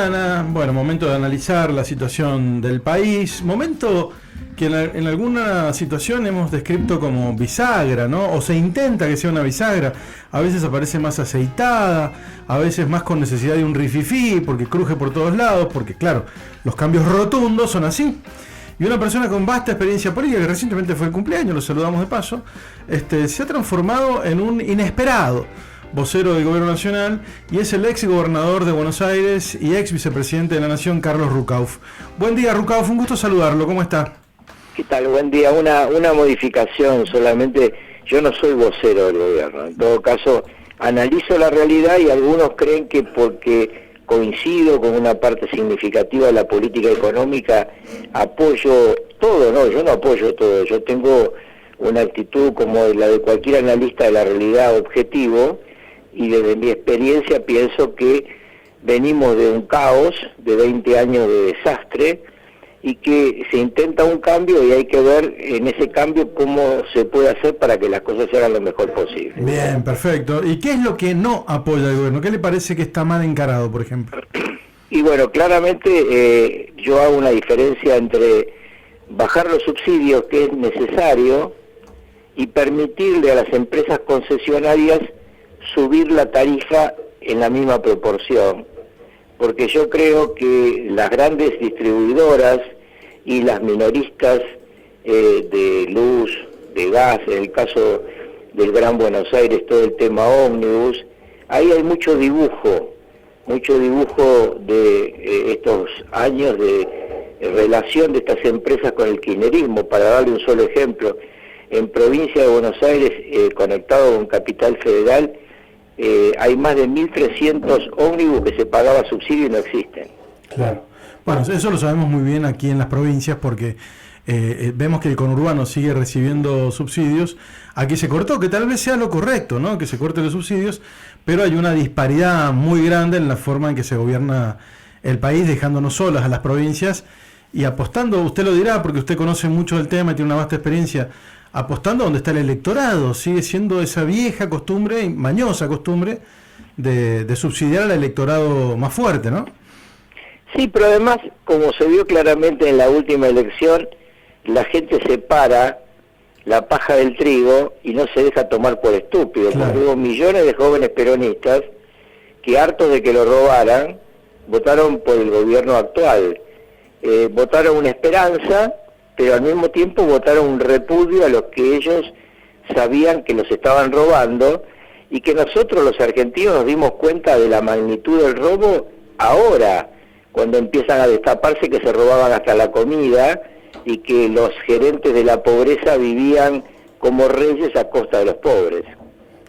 mañana. Bueno, momento de analizar la situación del país. Momento que en alguna situación hemos descrito como bisagra, ¿no? O se intenta que sea una bisagra. A veces aparece más aceitada, a veces más con necesidad de un rififí, porque cruje por todos lados, porque claro, los cambios rotundos son así. Y una persona con vasta experiencia política, que recientemente fue el cumpleaños, lo saludamos de paso, se ha transformado en un inesperado vocero del Gobierno Nacional, y es el ex gobernador de Buenos Aires y ex vicepresidente de la Nación, Carlos Rucauf. Buen día, Rucauf, un gusto saludarlo, ¿cómo está? ¿Qué tal? Buen día. Una modificación solamente. Yo no soy vocero del gobierno. En todo caso, analizo la realidad y algunos creen que porque coincido con una parte significativa de la política económica, apoyo todo. No, yo no apoyo todo. Yo tengo una actitud como la de cualquier analista de la realidad objetivo, y desde mi experiencia pienso que venimos de un caos, de 20 años de desastre, y que se intenta un cambio y hay que ver en ese cambio cómo se puede hacer para que las cosas se hagan lo mejor posible. Bien, perfecto. ¿Y qué es lo que no apoya el gobierno? ¿Qué le parece que está mal encarado, por ejemplo? Y bueno, claramente yo hago una diferencia entre bajar los subsidios, que es necesario, y permitirle a las empresas concesionarias subir la tarifa en la misma proporción. Porque yo creo que las grandes distribuidoras y las minoristas de luz, de gas, en el caso del Gran Buenos Aires, todo el tema ómnibus, ahí hay mucho dibujo de estos años de relación de estas empresas con el kirchnerismo. Para darle un solo ejemplo, en provincia de Buenos Aires, conectado con Capital Federal, hay más de 1.300 ómnibus que se pagaba subsidio y no existen. Claro. Bueno, eso lo sabemos muy bien aquí en las provincias porque vemos que el conurbano sigue recibiendo subsidios. Aquí se cortó, que tal vez sea lo correcto, ¿no? Que se corten los subsidios, pero hay una disparidad muy grande en la forma en que se gobierna el país, dejándonos solas a las provincias y apostando, usted lo dirá porque usted conoce mucho del tema y tiene una vasta experiencia, apostando donde está el electorado. Sigue siendo esa vieja costumbre, mañosa costumbre, de subsidiar al electorado más fuerte, ¿no? Sí, pero además, como se vio claramente en la última elección, la gente separa la paja del trigo y no se deja tomar por estúpido. Claro. Hubo millones de jóvenes peronistas que, hartos de que lo robaran, votaron por el gobierno actual. Votaron una esperanza, pero al mismo tiempo votaron un repudio a los que ellos sabían que los estaban robando, y que nosotros los argentinos nos dimos cuenta de la magnitud del robo ahora, cuando empiezan a destaparse que se robaban hasta la comida y que los gerentes de la pobreza vivían como reyes a costa de los pobres.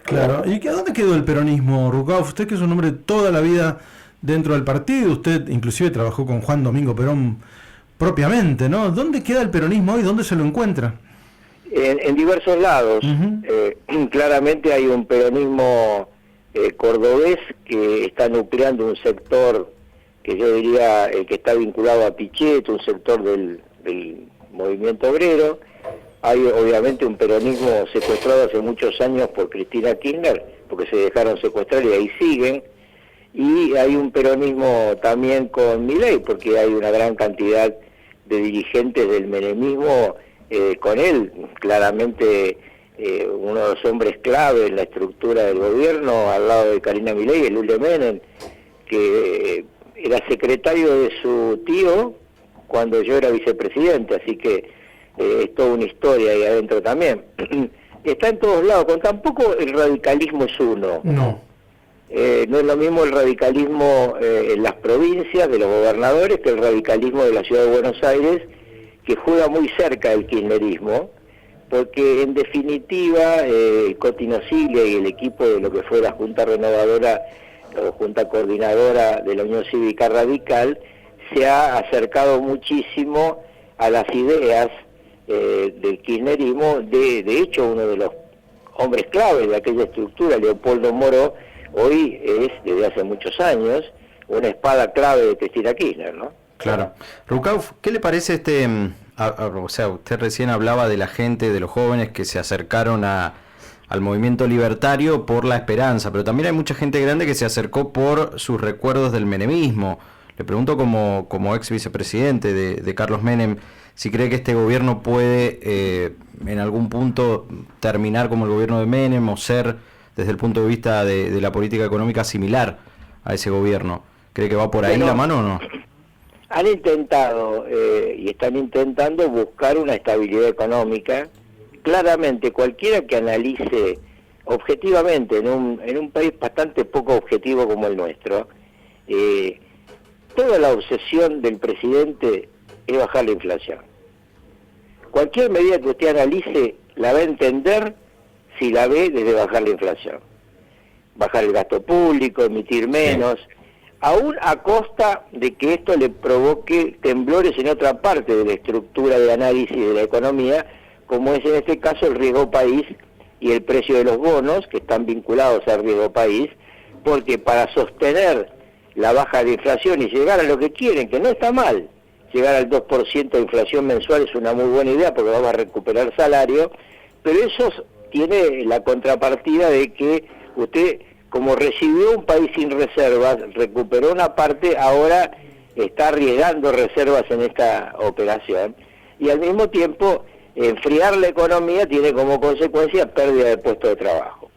Claro, ¿y a dónde quedó el peronismo, Rucauf? Usted, que es un hombre toda la vida dentro del partido, usted inclusive trabajó con Juan Domingo Perón propiamente, ¿no? ¿Dónde queda el peronismo hoy? ¿Dónde se lo encuentra? En diversos lados. Claramente hay un peronismo cordobés que está nucleando un sector que yo diría que está vinculado a Pichet, un sector del movimiento obrero. Hay obviamente un peronismo secuestrado hace muchos años por Cristina Kirchner, porque se dejaron secuestrar y ahí siguen. Y hay un peronismo también con Milei, porque hay una gran cantidad de dirigentes del menemismo con él, claramente uno de los hombres clave en la estructura del gobierno, al lado de Karina Milei, el Lule Menem, que era secretario de su tío cuando yo era vicepresidente, así que es toda una historia ahí adentro también. Está en todos lados, con tampoco el radicalismo es uno. No. No es lo mismo el radicalismo en las provincias de los gobernadores que el radicalismo de la ciudad de Buenos Aires, que juega muy cerca del kirchnerismo, porque en definitiva Coti Nociglia y el equipo de lo que fue la Junta Renovadora o Junta Coordinadora de la Unión Cívica Radical se ha acercado muchísimo a las ideas del kirchnerismo. De hecho, uno de los hombres claves de aquella estructura, Leopoldo Moro, hoy es, desde hace muchos años, una espada clave de Cristina Kirchner, ¿no? Claro. Rucauf, ¿qué le parece o sea, usted recién hablaba de la gente, de los jóvenes que se acercaron al movimiento libertario por la esperanza, pero también hay mucha gente grande que se acercó por sus recuerdos del menemismo. Le pregunto como ex vicepresidente de Carlos Menem, si cree que este gobierno puede en algún punto terminar como el gobierno de Menem o ser, desde el punto de vista de la política económica, similar a ese gobierno. ¿Cree que va por ahí la mano o no? Han intentado y están intentando buscar una estabilidad económica. Claramente, cualquiera que analice objetivamente en un país bastante poco objetivo como el nuestro, toda la obsesión del presidente es bajar la inflación. Cualquier medida que usted analice la va a entender si la ve desde bajar la inflación. Bajar el gasto público, emitir menos, aún a costa de que esto le provoque temblores en otra parte de la estructura de análisis de la economía, como es en este caso el riesgo país y el precio de los bonos, que están vinculados al riesgo país, porque para sostener la baja de inflación y llegar a lo que quieren, que no está mal, llegar al 2% de inflación mensual es una muy buena idea porque vamos a recuperar salario, pero eso tiene la contrapartida de que usted, como recibió un país sin reservas, recuperó una parte, ahora está arriesgando reservas en esta operación, y al mismo tiempo enfriar la economía tiene como consecuencia pérdida de puestos de trabajo.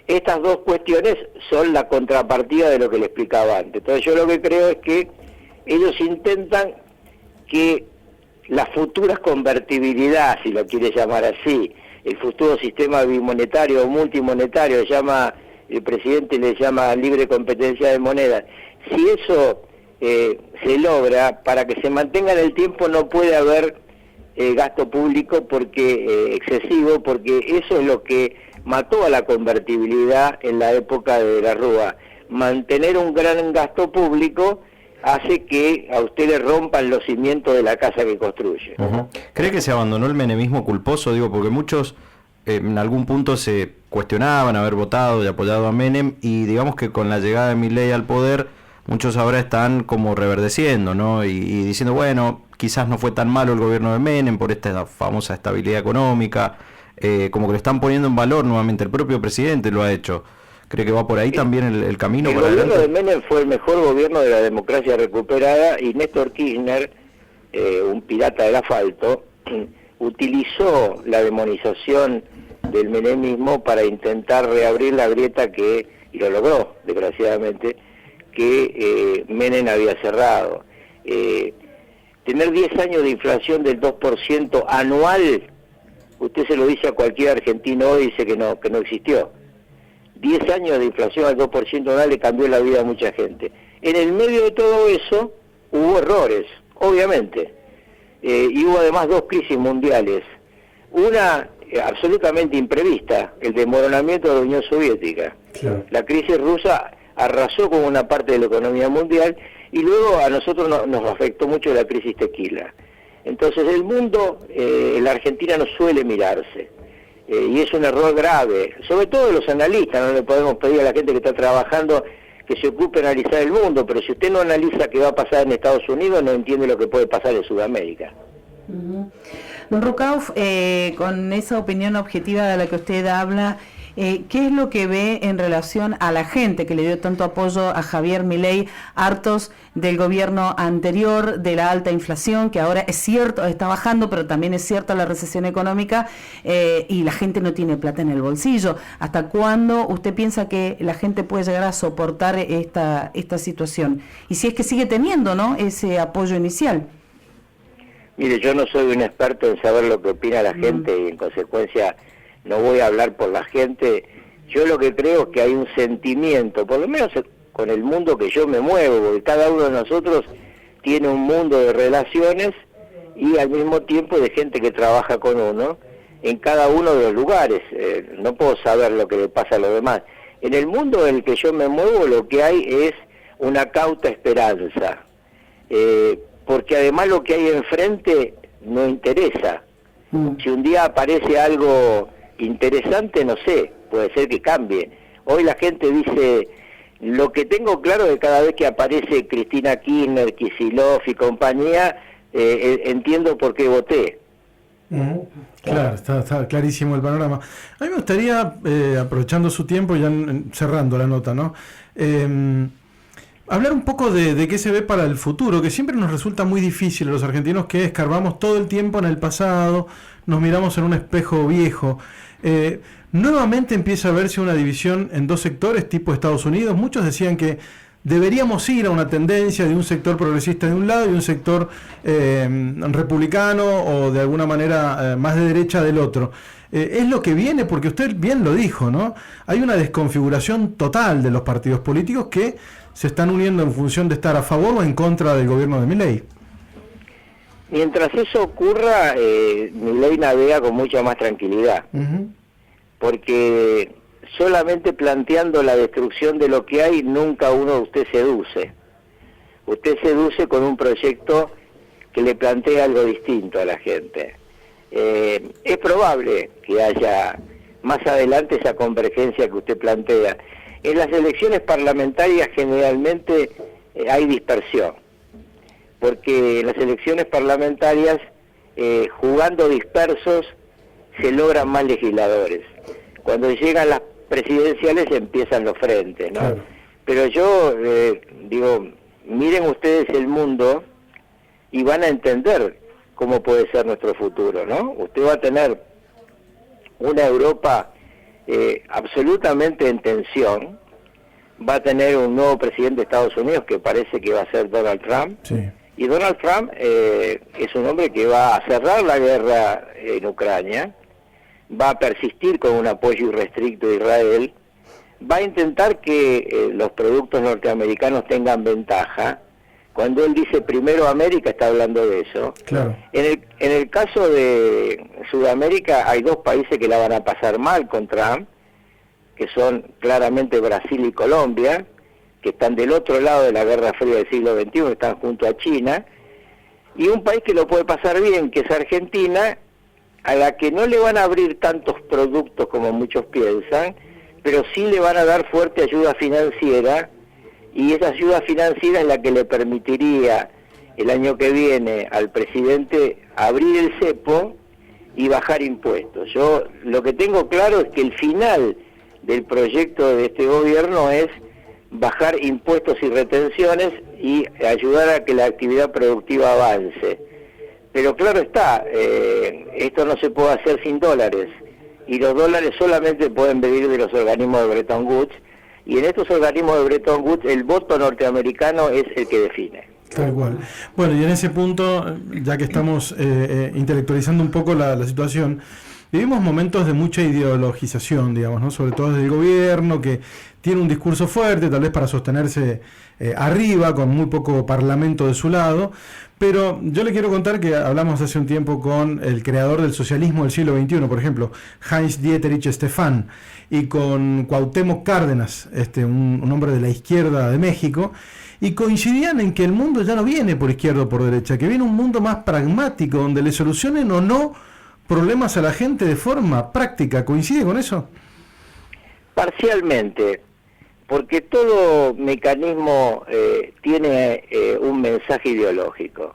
Estas dos cuestiones son la contrapartida de lo que le explicaba antes. Entonces yo lo que creo es que ellos intentan que las futuras convertibilidad, si lo quiere llamar así, el futuro sistema bimonetario o multimonetario, el presidente le llama libre competencia de monedas, si eso se logra, para que se mantenga en el tiempo no puede haber gasto público porque excesivo, porque eso es lo que mató a la convertibilidad en la época de la Rúa. Mantener un gran gasto público hace que a usted le rompan los cimientos de la casa que construye. ¿Cree que se abandonó el menemismo culposo? Digo, porque muchos en algún punto se cuestionaban haber votado y apoyado a Menem, y digamos que con la llegada de Milei al poder, muchos ahora están como reverdeciendo, ¿no? Y diciendo, bueno, quizás no fue tan malo el gobierno de Menem por esta famosa estabilidad económica, como que lo están poniendo en valor nuevamente, el propio presidente lo ha hecho. ¿Cree que va por ahí también el camino? El gobierno de Menem fue el mejor gobierno de la democracia recuperada, y Néstor Kirchner, un pirata del asfalto, utilizó la demonización del menemismo para intentar reabrir la grieta y lo logró, desgraciadamente, que Menem había cerrado. Tener 10 años de inflación del 2% anual, usted se lo dice a cualquier argentino hoy, dice que no existió. 10 años de inflación al 2% anual le cambió la vida a mucha gente. En el medio de todo eso hubo errores, obviamente, y hubo además dos crisis mundiales. Una absolutamente imprevista, el desmoronamiento de la Unión Soviética. Claro. La crisis rusa arrasó con una parte de la economía mundial, y luego a nosotros nos afectó mucho la crisis tequila. Entonces el mundo, la Argentina no suele mirarse, y es un error grave, sobre todo de los analistas. No le podemos pedir a la gente que está trabajando que se ocupe de analizar el mundo, pero si usted no analiza qué va a pasar en Estados Unidos, no entiende lo que puede pasar en Sudamérica. Don Rucauf, con esa opinión objetiva de la que usted habla, ¿qué es lo que ve en relación a la gente que le dio tanto apoyo a Javier Milei, hartos del gobierno anterior, de la alta inflación, que ahora es cierto, está bajando, pero también es cierta la recesión económica, y la gente no tiene plata en el bolsillo? ¿Hasta cuándo usted piensa que la gente puede llegar a soportar esta situación? Y si es que sigue teniendo, ¿no?, ese apoyo inicial. Mire, yo no soy un experto en saber lo que opina la gente, y en consecuencia no voy a hablar por la gente. Yo lo que creo es que hay un sentimiento, por lo menos con el mundo que yo me muevo, porque cada uno de nosotros tiene un mundo de relaciones y al mismo tiempo de gente que trabaja con uno en cada uno de los lugares. No puedo saber lo que le pasa a los demás. En el mundo en el que yo me muevo, lo que hay es una cauta esperanza, porque además lo que hay enfrente no interesa. Si un día aparece algo interesante, no sé, puede ser que cambie. Hoy la gente dice, lo que tengo claro es que cada vez que aparece Cristina Kirchner, Kicillof y compañía, entiendo por qué voté. Claro, está clarísimo el panorama. A mí me gustaría, aprovechando su tiempo, ya cerrando la nota, ¿no? Hablar un poco de qué se ve para el futuro, que siempre nos resulta muy difícil a los argentinos, que escarbamos todo el tiempo en el pasado, nos miramos en un espejo viejo. Nuevamente empieza a verse una división en dos sectores tipo Estados Unidos. Muchos decían que deberíamos ir a una tendencia de un sector progresista de un lado y un sector republicano o de alguna manera más de derecha del otro. Es lo que viene, porque usted bien lo dijo, ¿no? Hay una desconfiguración total de los partidos políticos que se están uniendo en función de estar a favor o en contra del gobierno de Milei. Mientras eso ocurra, Milei navega con mucha más tranquilidad, porque solamente planteando la destrucción de lo que hay, nunca usted seduce. Usted seduce con un proyecto que le plantea algo distinto a la gente. Es probable que haya más adelante esa convergencia que usted plantea. En las elecciones parlamentarias generalmente hay dispersión, porque en las elecciones parlamentarias, jugando dispersos, se logran más legisladores. Cuando llegan las presidenciales empiezan los frentes, ¿no? Claro. Pero yo digo, miren ustedes el mundo y van a entender cómo puede ser nuestro futuro, ¿no? Usted va a tener una Europa absolutamente en tensión, va a tener un nuevo presidente de Estados Unidos que parece que va a ser Donald Trump, sí. Y Donald Trump es un hombre que va a cerrar la guerra en Ucrania, va a persistir con un apoyo irrestricto de Israel, va a intentar que los productos norteamericanos tengan ventaja. Cuando él dice primero América, está hablando de eso. Claro. En el caso de Sudamérica hay dos países que la van a pasar mal con Trump, que son claramente Brasil y Colombia, que están del otro lado de la Guerra Fría del siglo XXI, están junto a China, y un país que lo puede pasar bien, que es Argentina, a la que no le van a abrir tantos productos como muchos piensan, pero sí le van a dar fuerte ayuda financiera, y esa ayuda financiera es la que le permitiría el año que viene al presidente abrir el cepo y bajar impuestos. Yo lo que tengo claro es que el final del proyecto de este gobierno es bajar impuestos y retenciones y ayudar a que la actividad productiva avance. Pero claro está, esto no se puede hacer sin dólares, y los dólares solamente pueden venir de los organismos de Bretton Woods, y en estos organismos de Bretton Woods el voto norteamericano es el que define. Tal cual. Bueno, y en ese punto, ya que estamos intelectualizando un poco la situación, vivimos momentos de mucha ideologización, digamos, ¿no? Sobre todo desde el gobierno, que tiene un discurso fuerte, tal vez para sostenerse arriba, con muy poco parlamento de su lado. Pero yo le quiero contar que hablamos hace un tiempo con el creador del socialismo del siglo XXI, por ejemplo, Heinz Dieterich Stephan, y con Cuauhtémoc Cárdenas, un hombre de la izquierda de México, y coincidían en que el mundo ya no viene por izquierda o por derecha, que viene un mundo más pragmático, donde le solucionen o no problemas a la gente de forma práctica. ¿Coincide con eso? Parcialmente, porque todo mecanismo tiene un mensaje ideológico.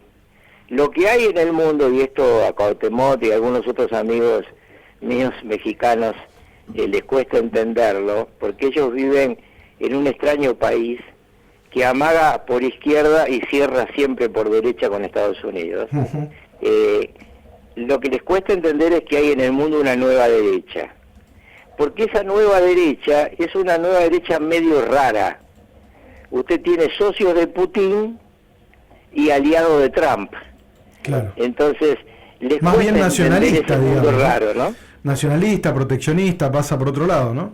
Lo que hay en el mundo, y esto a Cuauhtémoc y a algunos otros amigos míos mexicanos les cuesta entenderlo, porque ellos viven en un extraño país que amaga por izquierda y cierra siempre por derecha con Estados Unidos. Uh-huh. Lo que les cuesta entender es que hay en el mundo una nueva derecha, porque esa nueva derecha es una nueva derecha medio rara. Usted tiene socios de Putin y aliados de Trump. Claro. Entonces, les más bien nacionalista, ese mundo raro, ¿no? Nacionalista, proteccionista, pasa por otro lado, ¿no?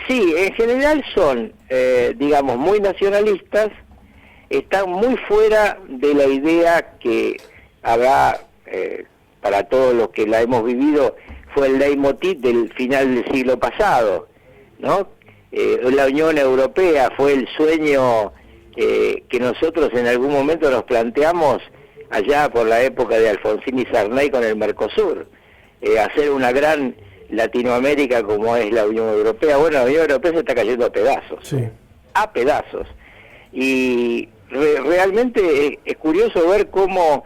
Sí, en general son, digamos, muy nacionalistas, están muy fuera de la idea que habrá, para todos los que la hemos vivido, fue el leitmotiv del final del siglo pasado, ¿no? La Unión Europea fue el sueño que nosotros en algún momento nos planteamos allá por la época de Alfonsín y Sarney con el Mercosur, hacer una gran Latinoamérica como es la Unión Europea. Bueno, la Unión Europea se está cayendo a pedazos, sí. A pedazos, y realmente es curioso ver cómo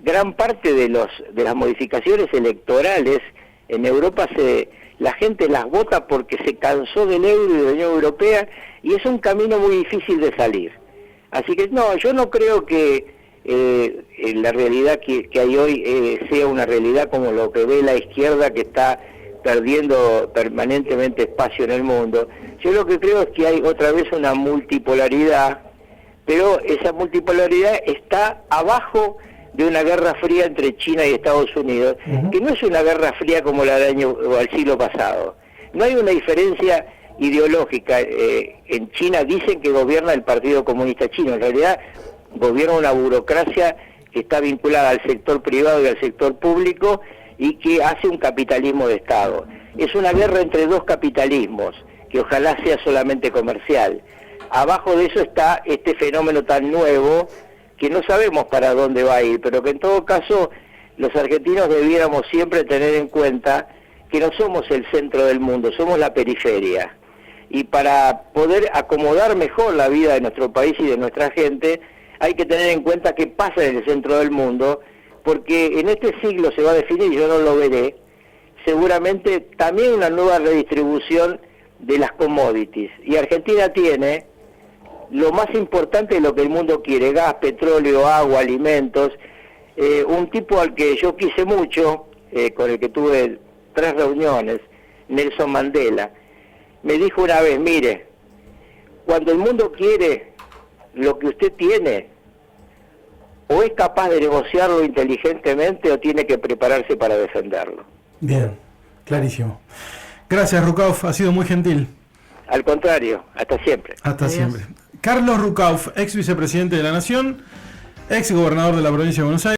gran parte de las modificaciones electorales en Europa se la gente las vota porque se cansó del euro y de la Unión Europea, y es un camino muy difícil de salir. Así que no, yo no creo que la realidad que hay hoy sea una realidad como lo que ve la izquierda, que está perdiendo permanentemente espacio en el mundo. Yo lo que creo es que hay otra vez una multipolaridad, pero esa multipolaridad está abajo de una guerra fría entre China y Estados Unidos, que no es una guerra fría como la del año o al siglo pasado. No hay una diferencia ideológica. En China dicen que gobierna el Partido Comunista Chino, en realidad gobierna una burocracia que está vinculada al sector privado y al sector público y que hace un capitalismo de Estado. Es una guerra entre dos capitalismos, que ojalá sea solamente comercial. Abajo de eso está este fenómeno tan nuevo que no sabemos para dónde va a ir, pero que en todo caso los argentinos debiéramos siempre tener en cuenta que no somos el centro del mundo, somos la periferia. Y para poder acomodar mejor la vida de nuestro país y de nuestra gente, hay que tener en cuenta qué pasa en el centro del mundo, porque en este siglo se va a definir, yo no lo veré, seguramente también una nueva redistribución de las commodities. Y Argentina tiene lo más importante de lo que el mundo quiere: gas, petróleo, agua, alimentos. Un tipo al que yo quise mucho, con el que tuve 3 reuniones, Nelson Mandela, me dijo una vez: mire, cuando el mundo quiere lo que usted tiene, o es capaz de negociarlo inteligentemente o tiene que prepararse para defenderlo. Bien, clarísimo. Gracias, Rucauf, ha sido muy gentil. Al contrario, hasta siempre. Hasta siempre. Carlos Rucauf, ex vicepresidente de la Nación, ex gobernador de la provincia de Buenos Aires.